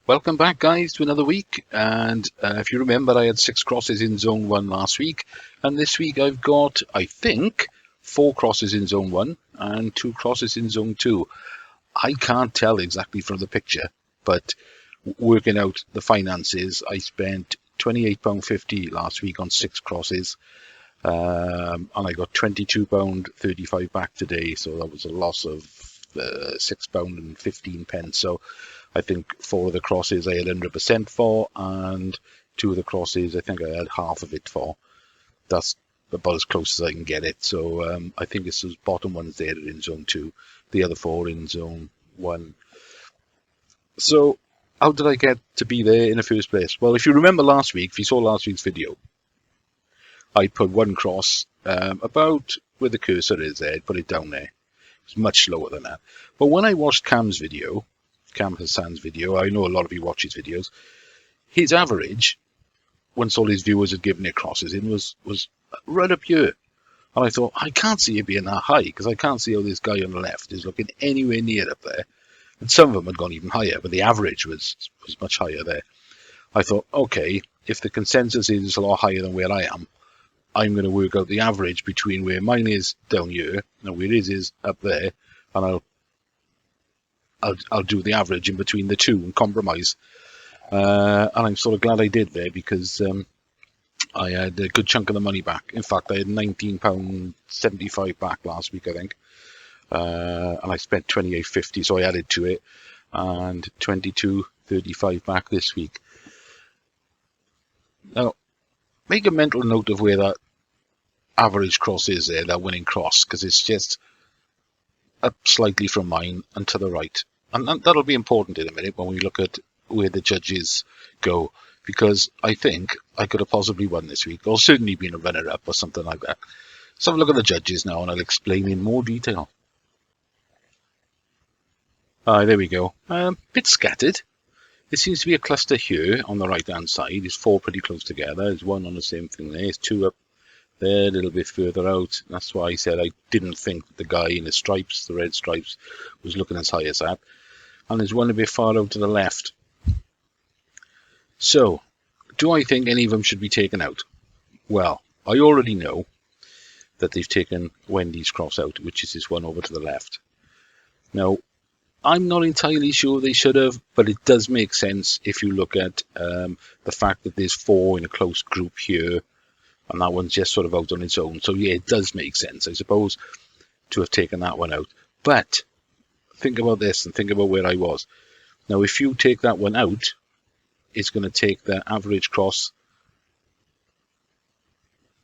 Welcome back, guys, to another week. And if you remember, I had 6 crosses in Zone 1 last week. And this week I've got, I think, 4 crosses in Zone 1 and 2 crosses in Zone 2. I can't tell exactly from the picture, but working out the finances, I spent £28.50 last week on 6 crosses. And I got £22.35 back today. So that was a loss of £6.15. So I think 4 of the crosses I had 100% for, and 2 of the crosses I think I had half of it for. That's about as close as I can get it. So I think it's those bottom ones there in Zone 2, the other 4 in Zone 1. So how did I get to be there in the first place? Well, if you remember last week, if you saw last week's video, I put 1 cross about where the cursor is there, put it down there. It's much slower than that. But when I watched Cam Hassan's video, I know a lot of you watch his videos, his average, once all his viewers had given their crosses in, was right up here. And I thought, I can't see it being that high, because I can't see how this guy on the left is looking anywhere near up there. And some of them had gone even higher, but the average was much higher there. I thought, okay, if the consensus is a lot higher than where I am, I'm going to work out the average between where mine is down here and where his is up there, and I'll do the average in between the two and compromise. And I'm sort of glad I did there, because I had a good chunk of the money back. In fact, I had £19.75 back last week, I think. And I spent £28.50, so I added to it, and £22.35 back this week. Now, make a mental note of where that average cross is there, that winning cross, because it's just up slightly from mine and to the right. And that'll be important in a minute when we look at where the judges go, because I think I could have possibly won this week, or certainly been a runner-up or something like that. Let's have a look at the judges now, and I'll explain in more detail. There we go. Bit scattered. It seems to be a cluster here on the right-hand side. There's 4 pretty close together. There's 1 on the same thing there. There's 2 up there, a little bit further out. That's why I said I didn't think that the guy in the stripes, the red stripes, was looking as high as that. And there's 1 a bit far out to the left. So, do I think any of them should be taken out? Well, I already know that they've taken Wendy's cross out, which is this one over to the left. Now, I'm not entirely sure they should have, but it does make sense if you look at the fact that there's 4 in a close group here, and that one's just sort of out on its own. So yeah, it does make sense, I suppose, to have taken that one out. But think about this and think about where I was. Now, if you take that one out, it's going to take the average cross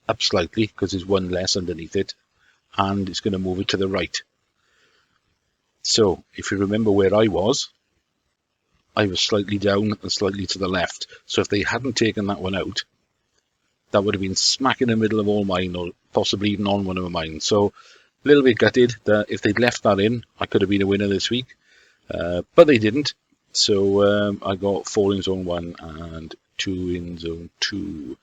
up slightly, because there's 1 less underneath it, and it's going to move it to the right. So, if you remember where I was slightly down and slightly to the left. So if they hadn't taken that one out, that would have been smack in the middle of all mine, or possibly even on one of mine. So, a little bit gutted that if they'd left that in, I could have been a winner this week. But they didn't. So, I got 4 in Zone 1 and 2 in Zone 2.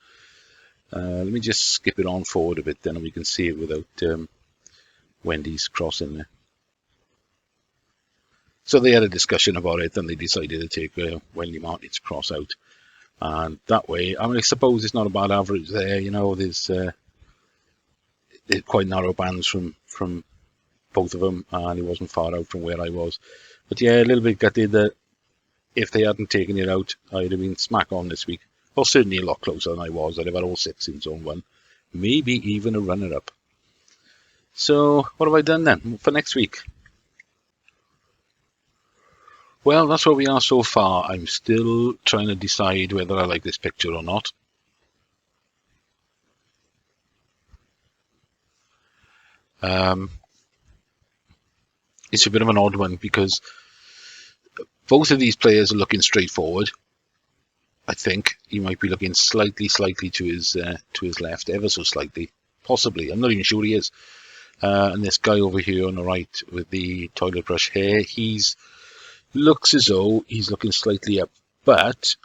Let me just skip it on forward a bit, then we can see it without Wendy's cross in there. So they had a discussion about it, and they decided to take Wendy Martin's cross out. And that way, I mean, I suppose it's not a bad average there. You know, there's quite narrow bands from both of them, and it wasn't far out from where I was. But yeah, a little bit gutted that if they hadn't taken it out, I'd have been smack on this week. Well, certainly a lot closer than I was. I'd have had all 6 in Zone 1, maybe even a runner-up. So what have I done then for next week? Well, that's where we are so far. I'm still trying to decide whether I like this picture or not. It's a bit of an odd one, because both of these players are looking straight forward. I think he might be looking slightly to his left, ever so slightly, possibly. I'm not even sure he is. And this guy over here on the right with the toilet brush hair, looks as though he's looking slightly up, but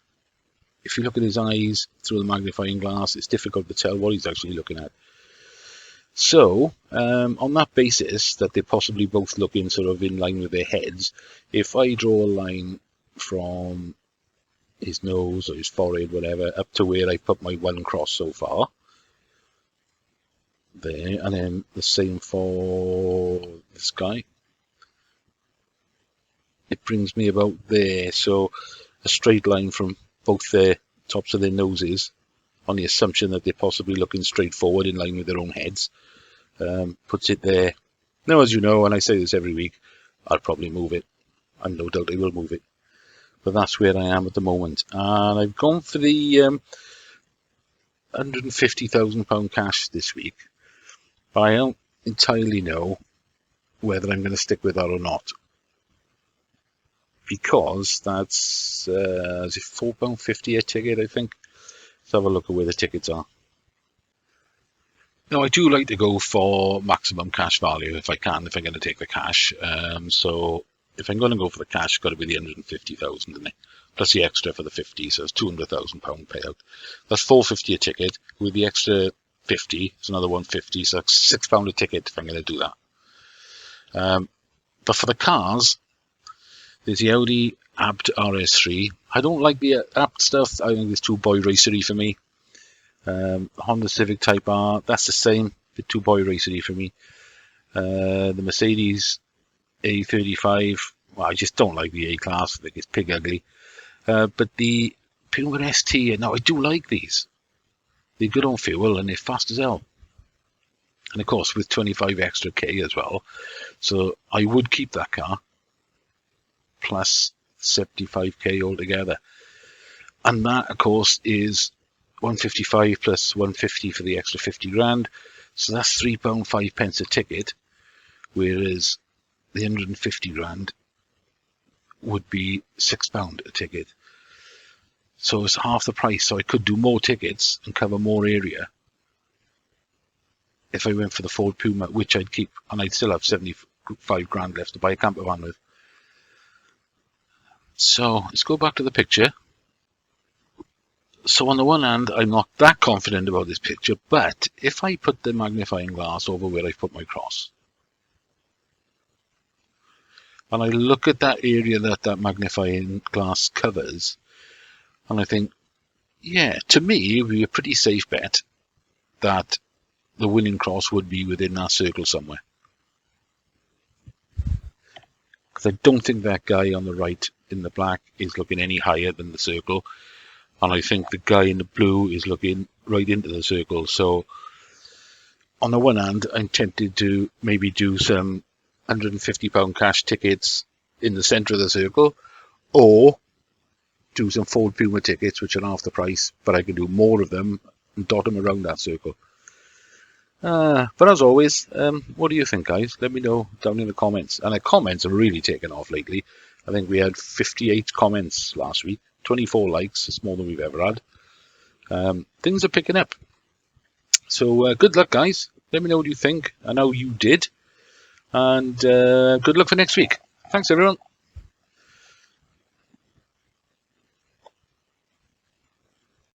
if you look at his eyes through the magnifying glass, it's difficult to tell what he's actually looking at. So, on that basis, that they're possibly both looking sort of in line with their heads, if I draw a line from his nose or his forehead, whatever, up to where I put my one cross so far. There, and then the same for this guy. It brings me about there, so a straight line from both their tops of their noses, on the assumption that they're possibly looking straight forward in line with their own heads, puts it there. Now, as you know, and I say this every week, I'll probably move it, and no doubt I will move it, but that's where I am at the moment. And I've gone for the £150,000 cash this week. I don't entirely know whether I'm going to stick with that or not, because that's is it £4.50 a ticket, I think. Let's have a look at where the tickets are. Now, I do like to go for maximum cash value if I can, if I'm going to take the cash. So if I'm going to go for the cash, it's got to be the 150,000, isn't it? Plus the extra for the 50, so it's £200,000 payout. That's £4.50 a ticket. With the extra 50, it's another £150, so that's £6 a ticket if I'm going to do that. But for the cars, there's the Audi Abt RS3. I don't like the Abt stuff. I think it's too boy racery for me. Honda Civic Type R, that's the same, a bit too boy racery for me. The Mercedes A35, well, I just don't like the A-Class. I think it's pig ugly. But the Puma ST, now I do like these. They're good on fuel and they're fast as hell. And of course with 25 extra K as well. So I would keep that car. Plus 75K altogether. And that of course is 155 plus 150 for the extra 50 grand. So that's £3.05 a ticket. Whereas the 150 grand would be £6 a ticket. So it's half the price. So I could do more tickets and cover more area if I went for the Ford Puma, which I'd keep, and I'd still have 75 grand left to buy a camper van with. So let's go back to the picture. So on the one hand, I'm not that confident about this picture, but if I put the magnifying glass over where I put my cross, and I look at that area that that magnifying glass covers, and I think, yeah, to me, it would be a pretty safe bet that the winning cross would be within that circle somewhere. Because I don't think that guy on the right in the black is looking any higher than the circle. And I think the guy in the blue is looking right into the circle. So on the one hand, I'm tempted to maybe do some £150 cash tickets in the centre of the circle, or do some Ford Puma tickets, which are half the price, but I can do more of them and dot them around that circle. But as always, what do you think, guys? Let me know down in the comments. And the comments have really taken off lately. I think we had 58 comments last week, 24 likes. It's more than we've ever had. Things are picking up. So good luck, guys. Let me know what you think and how you did. And good luck for next week. Thanks, everyone.